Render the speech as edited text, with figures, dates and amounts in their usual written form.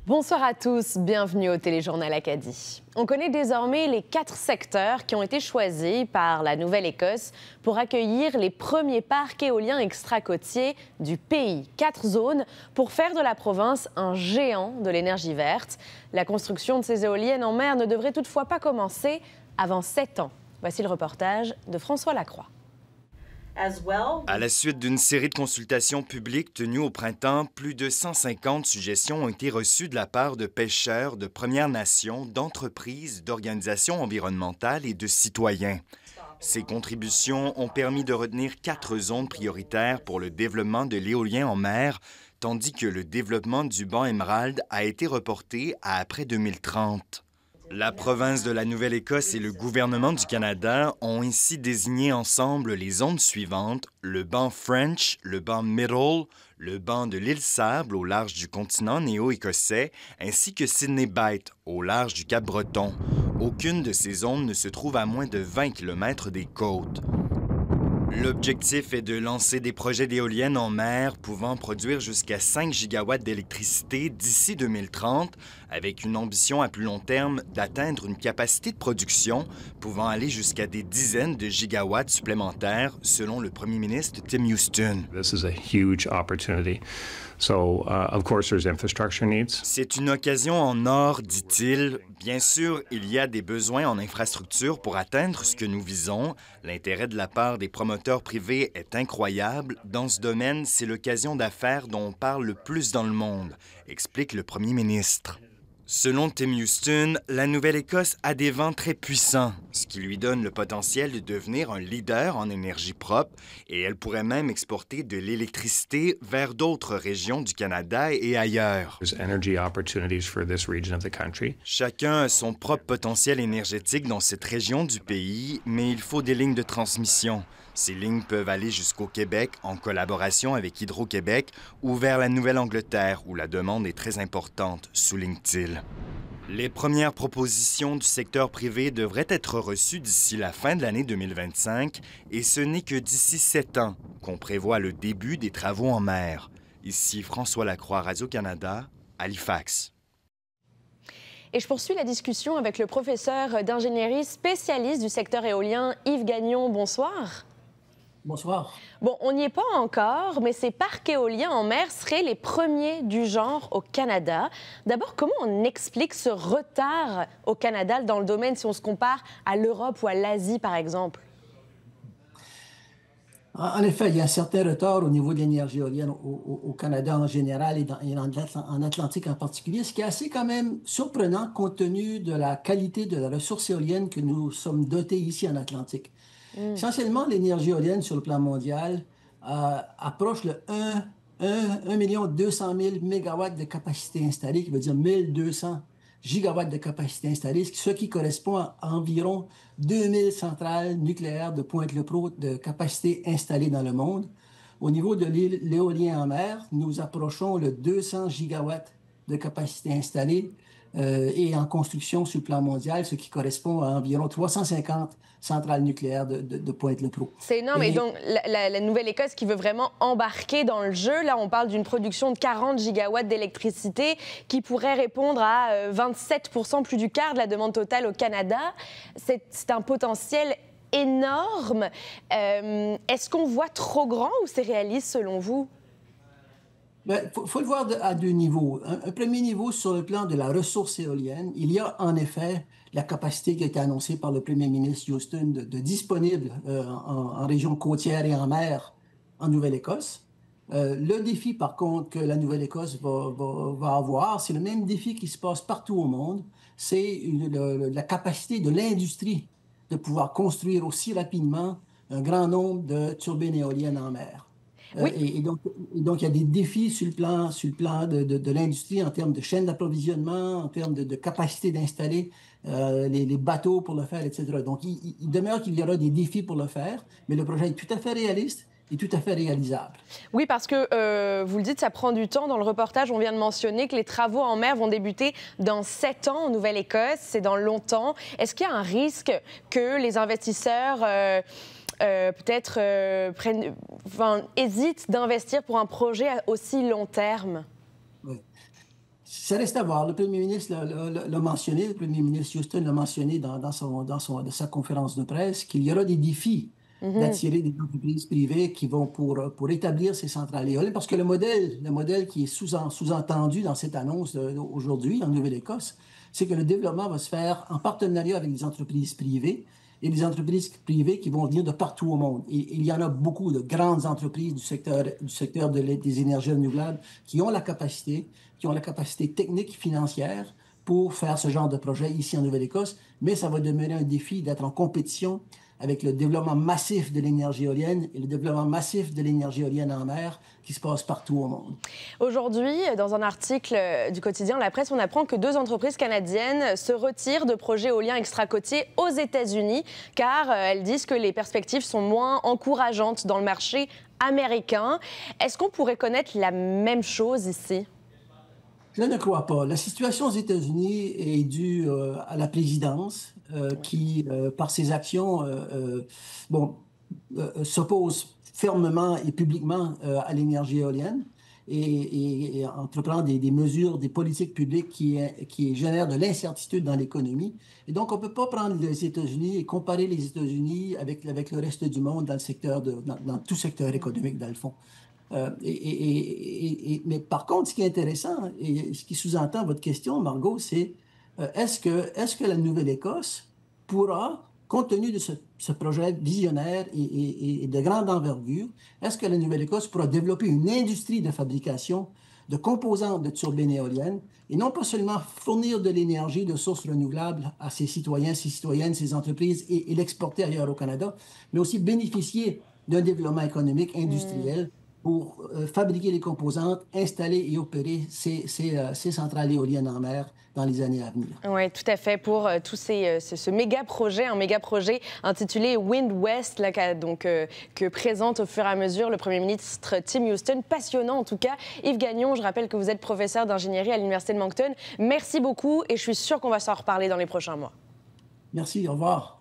Bonsoir à tous, bienvenue au Téléjournal Acadie. On connaît désormais les 4 secteurs qui ont été choisis par la Nouvelle-Écosse pour accueillir les premiers parcs éoliens extra-côtiers du pays. 4 zones pour faire de la province un géant de l'énergie verte. La construction de ces éoliennes en mer ne devrait toutefois pas commencer avant 7 ans. Voici le reportage de François Lacroix. À la suite d'une série de consultations publiques tenues au printemps, plus de 150 suggestions ont été reçues de la part de pêcheurs, de Premières Nations, d'entreprises, d'organisations environnementales et de citoyens. Ces contributions ont permis de retenir 4 zones prioritaires pour le développement de l'éolien en mer, tandis que le développement du banc émeraude a été reporté à après 2030. La province de la Nouvelle-Écosse et le gouvernement du Canada ont ainsi désigné ensemble les zones suivantes, le banc French, le banc Middle, le banc de l'île Sable au large du continent néo-écossais, ainsi que Sydney Bight au large du Cap-Breton. Aucune de ces zones ne se trouve à moins de 20 km des côtes. L'objectif est de lancer des projets d'éoliennes en mer pouvant produire jusqu'à 5 gigawatts d'électricité d'ici 2030, avec une ambition à plus long terme d'atteindre une capacité de production pouvant aller jusqu'à des dizaines de gigawatts supplémentaires, selon le premier ministre Tim Houston. This is a huge opportunity. So, of course, there's infrastructure needs. C'est une occasion en or, dit-il. Bien sûr, il y a des besoins en infrastructure pour atteindre ce que nous visons. L'intérêt de la part des promoteurs privés est incroyable. Dans ce domaine, c'est l'occasion d'affaires dont on parle le plus dans le monde, explique le premier ministre. Selon Tim Houston, la Nouvelle-Écosse a des vents très puissants, ce qui lui donne le potentiel de devenir un leader en énergie propre et elle pourrait même exporter de l'électricité vers d'autres régions du Canada et ailleurs. Chacun a son propre potentiel énergétique dans cette région du pays, mais il faut des lignes de transmission. Ces lignes peuvent aller jusqu'au Québec en collaboration avec Hydro-Québec ou vers la Nouvelle-Angleterre où la demande est très importante, souligne-t-il. Les premières propositions du secteur privé devraient être reçues d'ici la fin de l'année 2025 et ce n'est que d'ici 7 ans qu'on prévoit le début des travaux en mer. Ici François Lacroix, Radio-Canada, Halifax. Et je poursuis la discussion avec le professeur d'ingénierie spécialiste du secteur éolien, Yves Gagnon. Bonsoir. Bonsoir. Bon, on n'y est pas encore, mais ces parcs éoliens en mer seraient les premiers du genre au Canada. D'abord, comment on explique ce retard au Canada dans le domaine si on se compare à l'Europe ou à l'Asie, par exemple? En effet, il y a un certain retard au niveau de l'énergie éolienne au Canada en général et en Atlantique en particulier, ce qui est assez quand même surprenant compte tenu de la qualité de la ressource éolienne que nous sommes dotés ici en Atlantique. Essentiellement, l'énergie éolienne sur le plan mondial approche le 1 200 000 mégawatts de capacité installée, qui veut dire 1200 gigawatts de capacité installée, ce qui correspond à environ 2000 centrales nucléaires de Pointe-le-Trou de capacité installée dans le monde. Au niveau de l'éolien en mer, nous approchons le 200 gigawatts de capacité installée et en construction sur le plan mondial, ce qui correspond à environ 350 centrales nucléaires de Pointe-le-Trou. C'est énorme. Et donc, la Nouvelle-Écosse qui veut vraiment embarquer dans le jeu, là, on parle d'une production de 40 gigawatts d'électricité qui pourrait répondre à 27 %, plus du quart de la demande totale au Canada. C'est un potentiel énorme. Est-ce qu'on voit trop grand ou c'est réaliste selon vous? Il faut le voir à 2 niveaux. Un premier niveau sur le plan de la ressource éolienne. Il y a en effet la capacité qui a été annoncée par le premier ministre Houston de disponible en région côtière et en mer en Nouvelle-Écosse. Le défi, par contre, que la Nouvelle-Écosse va avoir, c'est le même défi qui se passe partout au monde, c'est la capacité de l'industrie de pouvoir construire aussi rapidement un grand nombre de turbines éoliennes en mer. Oui. Et donc, il y a des défis sur le plan de l'industrie en termes de chaîne d'approvisionnement, en termes de capacité d'installer les bateaux pour le faire, etc. Donc, il demeure qu'il y aura des défis pour le faire, mais le projet est tout à fait réaliste et tout à fait réalisable. Oui, parce que, vous le dites, ça prend du temps. Dans le reportage, on vient de mentionner que les travaux en mer vont débuter dans 7 ans en Nouvelle-Écosse. C'est dans longtemps. Est-ce qu'il y a un risque que les investisseurs hésitent d'investir pour un projet à aussi long terme? Oui. Ça reste à voir. Le premier ministre l'a mentionné, le premier ministre Houston l'a mentionné dans sa conférence de presse, qu'il y aura des défis d'attirer des entreprises privées qui vont pour établir ces centrales éoliennes. Parce que le modèle qui est sous-entendu dans cette annonce aujourd'hui en Nouvelle-Écosse, c'est que le développement va se faire en partenariat avec des entreprises privées et des entreprises privées qui vont venir de partout au monde. Et il y en a beaucoup de grandes entreprises du secteur des énergies renouvelables qui ont la capacité technique et financière pour faire ce genre de projet ici en Nouvelle-Écosse, mais ça va demeurer un défi d'être en compétition avec le développement massif de l'énergie éolienne et le développement massif de l'énergie éolienne en mer qui se passe partout au monde. Aujourd'hui, dans un article du quotidien La Presse, on apprend que 2 entreprises canadiennes se retirent de projets éoliens extracôtiers aux États-Unis car elles disent que les perspectives sont moins encourageantes dans le marché américain. Est-ce qu'on pourrait connaître la même chose ici? Je ne crois pas. La situation aux États-Unis est due à la présidence qui, par ses actions, s'oppose fermement et publiquement à l'énergie éolienne et entreprend des mesures, des politiques publiques qui génèrent de l'incertitude dans l'économie. Et donc, on ne peut pas prendre les États-Unis et comparer les États-Unis avec le reste du monde dans tout secteur économique, dans le fond. Mais par contre, ce qui est intéressant et ce qui sous-entend votre question, Margot, c'est est-ce que la Nouvelle-Écosse pourra, compte tenu de ce projet visionnaire et de grande envergure, est-ce que la Nouvelle-Écosse pourra développer une industrie de fabrication de composantes de turbines éoliennes et non pas seulement fournir de l'énergie de sources renouvelables à ses citoyens, ses citoyennes, ses entreprises et l'exporter ailleurs au Canada, mais aussi bénéficier d'un développement économique, industriel, pour fabriquer les composantes, installer et opérer ces centrales éoliennes en mer dans les années à venir. Oui, tout à fait. Pour tous ce méga-projet, un méga-projet intitulé Wind West, là, que présente au fur et à mesure le premier ministre Tim Houston. Passionnant en tout cas. Yves Gagnon, je rappelle que vous êtes professeur d'ingénierie à l'Université de Moncton. Merci beaucoup et je suis sûre qu'on va s'en reparler dans les prochains mois. Merci, au revoir.